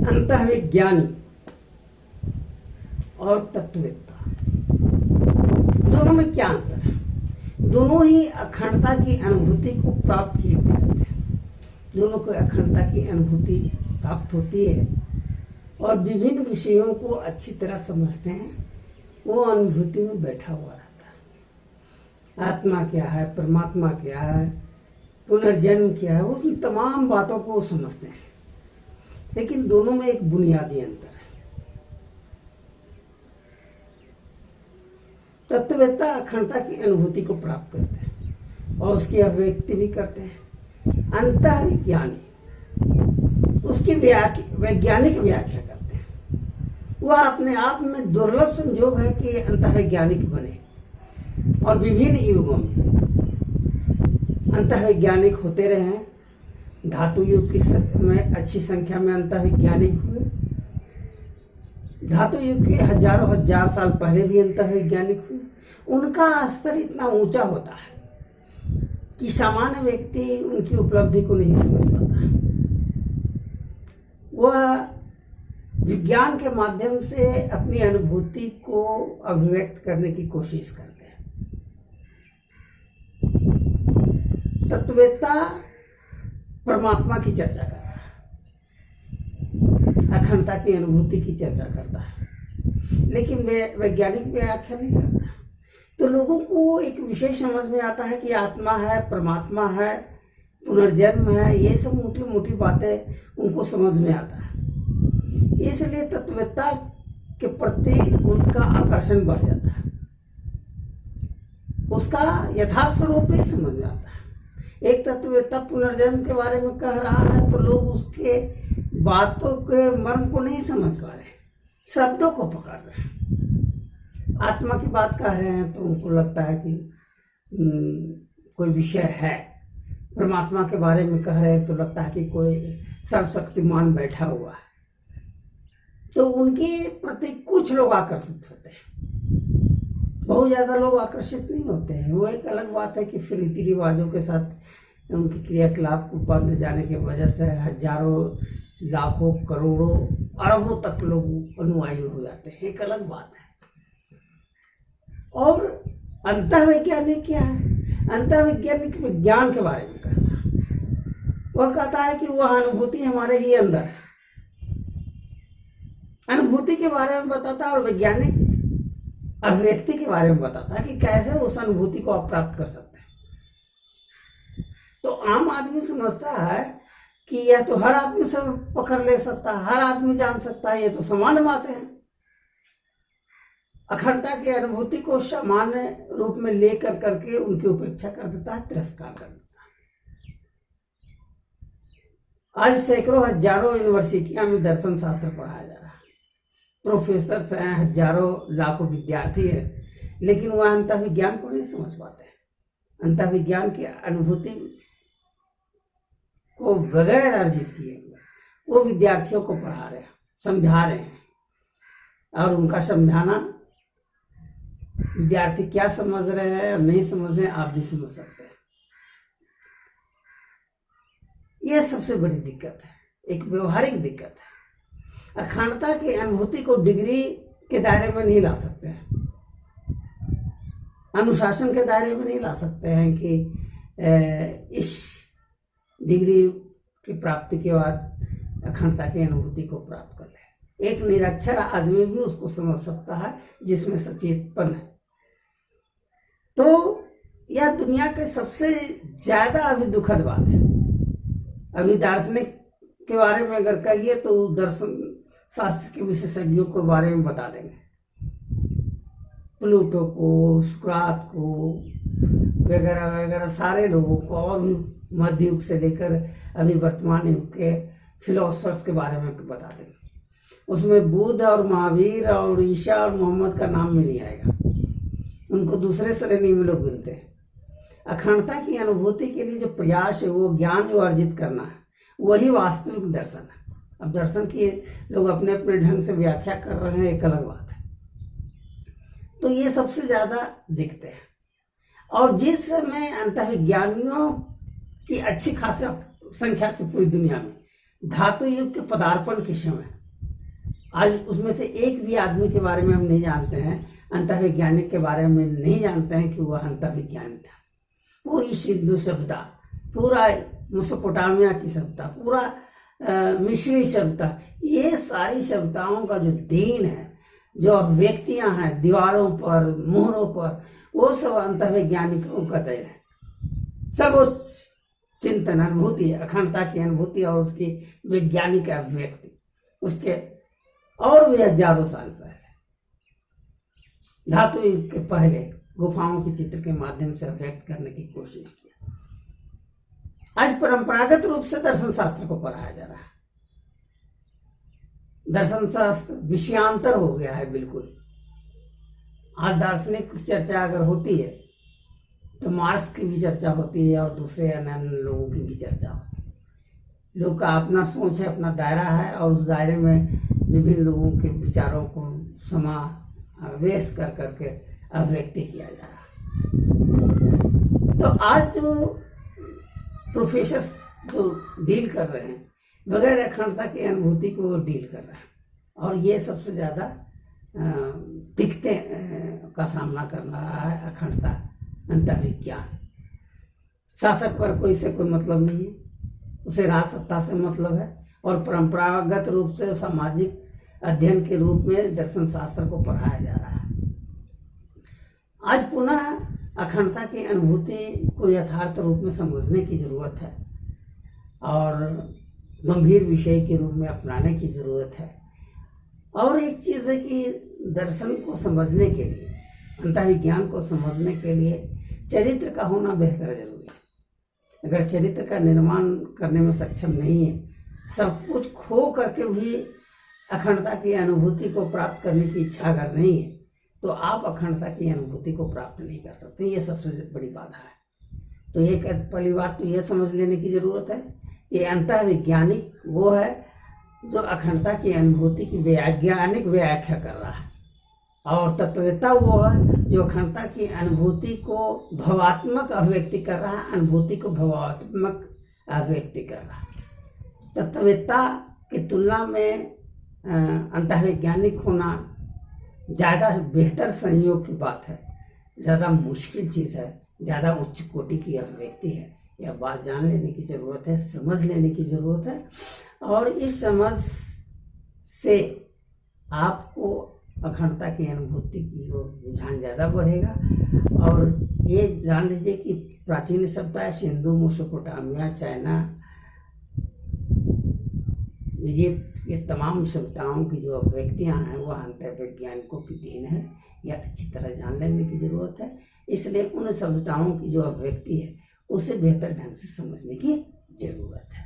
अंतःविज्ञानी और तत्ववेत्ता, दोनों में क्या अंतर है? दोनों ही अखंडता की अनुभूति को प्राप्त किए हुए होते हैं। दोनों को अखंडता की अनुभूति प्राप्त होती है और विभिन्न विषयों को अच्छी तरह समझते हैं। वो अनुभूति में बैठा हुआ रहता है। आत्मा क्या है, परमात्मा क्या है, पुनर्जन्म क्या है, उन तमाम बातों को वो समझते हैं। लेकिन दोनों में एक बुनियादी अंतर है। तत्ववेत्ता अखंडता की अनुभूति को प्राप्त करते हैं और उसकी अभिव्यक्ति भी करते हैं। अंतःविज्ञानी उसकी वैज्ञानिक व्याख्या करते हैं। वह अपने आप में दुर्लभ संयोग है कि अंतःवैज्ञानिक बने और विभिन्न युगों में अंतःवैज्ञानिक होते रहे हैं। धातु युग में अच्छी संख्या में अंतःवैज्ञानिक हुए। धातु युग के हजारों हजार साल पहले भी अंतःवैज्ञानिक हुए। उनका स्तर इतना ऊंचा होता है कि सामान्य व्यक्ति उनकी उपलब्धि को नहीं समझ पाता है। वह विज्ञान के माध्यम से अपनी अनुभूति को अभिव्यक्त करने की कोशिश करते हैं। तत्ववेत्ता परमात्मा की चर्चा करता है, अखंडता की अनुभूति की चर्चा करता है, लेकिन वैज्ञानिक व्याख्या नहीं करता। तो लोगों को एक विषय समझ में आता है कि आत्मा है, परमात्मा है, पुनर्जन्म है, ये सब मोटी मोटी बातें उनको समझ में आता है। इसलिए तत्ववेत्ता के प्रति उनका आकर्षण बढ़ जाता है। उसका यथार्थ स्वरूप नहीं समझ में आता है। एक तत्ववेत्ता पुनर्जन्म के बारे में कह रहा है तो लोग उसके बातों के मर्म को नहीं समझ पा रहे, शब्दों को पकड़ रहे हैं। आत्मा की बात कह रहे हैं तो उनको लगता है कि कोई विषय है। परमात्मा के बारे में कह रहे हैं तो लगता है कि कोई सर्वशक्तिमान बैठा हुआ है। तो उनके प्रति कुछ लोग आकर्षित होते हैं, बहुत ज्यादा लोग आकर्षित नहीं होते हैं। वो एक अलग बात है कि फिर रीति रिवाजों के साथ उनके क्रियाकलाप को बंध जाने की वजह से हजारों, लाखों, करोड़ों, अरबों तक लोग अनुयायी हो जाते हैं, एक अलग बात है। और अंतःवैज्ञानिक क्या है? अंतःवैज्ञानिक विज्ञान के बारे में कहता है। वह कहता है कि वह अनुभूति हमारे ही अंदर है, अनुभूति के बारे में बताता है और वैज्ञानिक अभिव्यक्ति के बारे में बताता है कि कैसे उस अनुभूति को आप प्राप्त कर सकते हैं। तो आम आदमी समझता है कि यह तो हर आदमी से पकड़ ले सकता है, हर आदमी जान सकता है, ये तो सामान्य बातें हैं। अखंडता की अनुभूति को सामान्य रूप में लेकर करके उनकी उपेक्षा कर देता है, तिरस्कार कर देता है। आज सैकड़ों हजारों यूनिवर्सिटियां में दर्शन शास्त्र पढ़ाया जा रहा है। प्रोफेसर हैं, हजारों लाखों विद्यार्थी हैं, लेकिन वह अंतःविज्ञान को नहीं समझ पाते। अंतःविज्ञान की अनुभूति को बगैर अर्जित किए हुए वो विद्यार्थियों को पढ़ा रहे हैं, समझा रहे हैं। और उनका समझाना, विद्यार्थी क्या समझ रहे हैं और नहीं समझ रहे हैं, आप भी समझ सकते हैं। यह सबसे बड़ी दिक्कत है, एक व्यवहारिक दिक्कत है। अखंडता की अनुभूति को डिग्री के दायरे में नहीं ला सकते हैं, अनुशासन के दायरे में नहीं ला सकते हैं कि इस डिग्री की प्राप्ति के बाद अखंडता की अनुभूति को प्राप्त कर ले। एक निरक्षर आदमी भी उसको समझ सकता है जिसमें सचेतपन है। तो यह दुनिया के सबसे ज्यादा अभी दुखद बात है। अभी दार्शनिक के बारे में अगर कहिए तो दर्शन शास्त्र के विशेषज्ञों के बारे में बता देंगे, प्लूटो को, सुकरात को, वगैरह वगैरह सारे लोगों को, और भी मध्य युग से लेकर अभी वर्तमान युग के फिलोसफर्स के बारे में बता देंगे। उसमें बुद्ध और महावीर और ईसा और मोहम्मद का नाम भी नहीं आएगा, उनको दूसरे श्रेणी में लोग गिनते हैं। अखंडता की अनुभूति के लिए जो प्रयास है, वो ज्ञान जो अर्जित करना है, वही वास्तविक दर्शन है। अब दर्शन की लोग अपने अपने ढंग से व्याख्या कर रहे हैं, एक अलग बात है। तो ये सबसे ज्यादा दिखते हैं। और जिस समय अंतःविज्ञानियों की अच्छी खासी संख्या थी पूरी दुनिया में, धातु युग के पदार्पण के समय आज उसमें से एक भी आदमी के बारे में हम नहीं जानते हैं, अंतर्वैज्ञानिक के बारे में नहीं जानते हैं कि वह अंतर्वैज्ञानिक था। पूरी सिंधु सभ्यता, पूरा मेसोपोटामिया की सभ्यता, पूरा मिस्री सभ्यता, ये सारी सभ्यताओं का जो देन है, जो अभिव्यक्तियां हैं दीवारों पर, मोहरों पर, वो सब अंतर्वैज्ञानिकों का देन है। सब उस चिंतन, अनुभूति, अखंडता की अनुभूति और उसकी वैज्ञानिक अभिव्यक्ति उसके और भी हजारों साल पहले, धातु युग के पहले गुफाओं के चित्र के माध्यम से व्यक्त करने की कोशिश की। आज परंपरागत रूप से दर्शन शास्त्र को पढ़ाया जा रहा है। दर्शन शास्त्र विषयांतर हो गया है बिल्कुल। आज दार्शनिक चर्चा अगर होती है तो मार्क्स की भी चर्चा होती है और दूसरे अन्य लोगों की भी चर्चा होती है। लोग का अपना सोच है, अपना दायरा है और उस दायरे में विभिन्न लोगों के विचारों को समावेश कर करके अभिव्यक्ति किया जा रहा है। तो आज जो प्रोफेसर जो डील कर रहे हैं बगैर अखंडता की अनुभूति को डील कर रहे हैं, और ये सबसे ज्यादा दिक्कतें का सामना कर रहा है अखंडता, अंतर्विज्ञान। शासक पर कोई से कोई मतलब नहीं है, उसे राज सत्ता से मतलब है, और परंपरागत रूप से सामाजिक अध्ययन के रूप में दर्शन शास्त्र को पढ़ाया जा रहा है। आज पुनः अखंडता की अनुभूति को यथार्थ रूप में समझने की जरूरत है और गंभीर विषय के रूप में अपनाने की जरूरत है। और एक चीज है कि दर्शन को समझने के लिए, अंतर्विज्ञान को समझने के लिए चरित्र का होना बेहतर जरूरी है। अगर चरित्र का निर्माण करने में सक्षम नहीं है, सब कुछ खो करके भी अखंडता की अनुभूति को प्राप्त करने की इच्छा अगर नहीं है, तो आप अखंडता की अनुभूति को प्राप्त नहीं कर सकते। ये सबसे बड़ी बाधा है। तो ये पहली बात तो ये समझ लेने की जरूरत है कि अंतर्वैज्ञानिक वो है जो अखंडता की अनुभूति की वैज्ञानिक व्याख्या कर रहा है, और तत्ववेत्ता वो है जो अखंडता की अनुभूति को भावात्मक अभिव्यक्ति कर रहा है, अनुभूति को भावात्मक अभिव्यक्ति कर रहा है। तत्ववेत्ता की तुलना में अंतर्वैज्ञानिक होना ज़्यादा बेहतर संयोग की बात है, ज़्यादा मुश्किल चीज़ है, ज़्यादा उच्च कोटि की अभिव्यक्ति है। यह बात जान लेने की ज़रूरत है, समझ लेने की ज़रूरत है, और इस समझ से आपको अखंडता की अनुभूति की ओर रुझान ज़्यादा बढ़ेगा। और ये जान लीजिए कि प्राचीन सभ्यता सिंधु, मेसोपोटामिया, चाइना, इजिप्ट, ये तमाम सभ्यताओं की जो अभिव्यक्तियाँ हैं वह अंतर्वैज्ञानिकों की देन है। यह अच्छी तरह जान लेने की जरूरत है। इसलिए उन सभ्यताओं की जो अभिव्यक्ति है उसे बेहतर ढंग से समझने की जरूरत है।